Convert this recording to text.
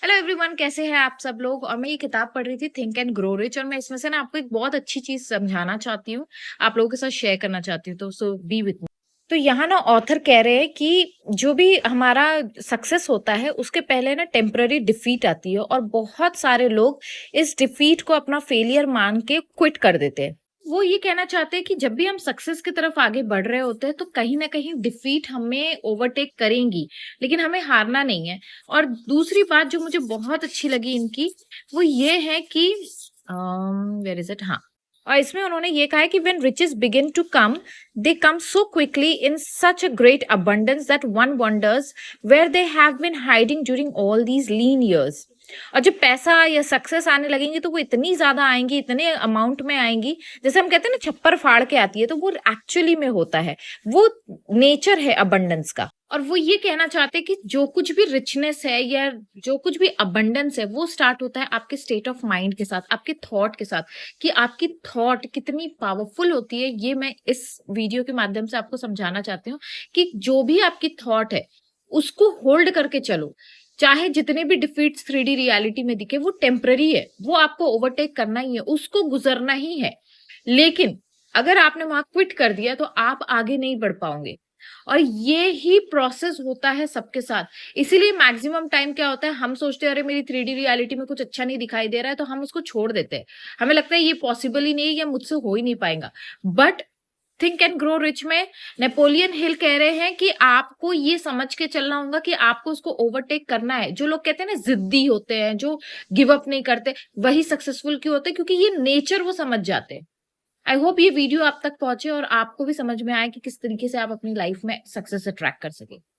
Hello everyone, कैसे हैं आप सब लोग। और मैं ये किताब पढ़ रही थी थिंक एंड ग्रो रिच, और मैं इसमें से ना आपको एक बहुत अच्छी चीज समझाना चाहती हूँ, आप लोगों के साथ शेयर करना चाहती हूँ, तो सो बी विथ मी। तो यहाँ ना ऑथर कह रहे हैं कि जो भी हमारा सक्सेस होता है उसके पहले ना टेम्पररी डिफीट आती है, और बहुत सारे लोग इस डिफीट को अपना फेलियर मान के क्विट कर देते हैं। वो ये कहना चाहते हैं कि जब भी हम सक्सेस की तरफ आगे बढ़ रहे होते हैं तो कहीं ना कहीं डिफीट हमें ओवरटेक करेंगी, लेकिन हमें हारना नहीं है। और दूसरी बात जो मुझे बहुत अच्छी लगी इनकी, वो ये है कि वेयर इज इट, हाँ, और इसमें उन्होंने ये कहा है कि when riches begin to come, they come so quickly in such a great abundance that one wonders where they have been hiding during all these lean years। और जब पैसा या सक्सेस आने लगेंगी तो वो इतनी ज्यादा आएंगी, इतने अमाउंट में आएंगी, जैसे हम कहते हैं ना छप्पर फाड़ के आती है, तो वो एक्चुअली में होता है, वो नेचर है अबंडेंस का। और वो ये कहना चाहते हैं कि जो कुछ भी रिचनेस है या जो कुछ भी अबंडेंस है वो स्टार्ट होता है आपके स्टेट ऑफ माइंड के साथ, आपके थॉट के साथ, कि आपकी थॉट कितनी पावरफुल होती है। ये मैं इस वीडियो के माध्यम से आपको समझाना चाहती हूँ कि जो भी आपकी थॉट है उसको होल्ड करके चलो। चाहे जितने भी डिफीट्स 3D रियलिटी में दिखे, वो टेम्पररी है, वो आपको ओवरटेक करना ही है, उसको गुजरना ही है। लेकिन अगर आपने वहां क्विट कर दिया तो आप आगे नहीं बढ़ पाओगे। और ये ही प्रोसेस होता है सबके साथ। इसीलिए मैक्सिमम टाइम क्या होता है, हम सोचते हैं अरे मेरी 3D रियलिटी में कुछ अच्छा नहीं दिखाई दे रहा है, तो हम उसको छोड़ देते हैं। हमें लगता है ये पॉसिबल ही नहीं है, ये मुझसे हो ही नहीं पाएगा। But think and grow rich में नेपोलियन हिल कह रहे हैं कि आपको ये समझ के चलना होगा कि आपको उसको ओवरटेक करना है। जो लोग कहते हैं ना जिद्दी होते हैं, जो गिव अप नहीं करते, वही सक्सेसफुल क्यों होते हैं, क्योंकि ये नेचर वो समझ जाते हैं। आई होप ये वीडियो आप तक पहुंचे और आपको भी समझ में आए कि किस तरीके से आप अपनी लाइफ में सक्सेस अट्रैक्ट कर सके।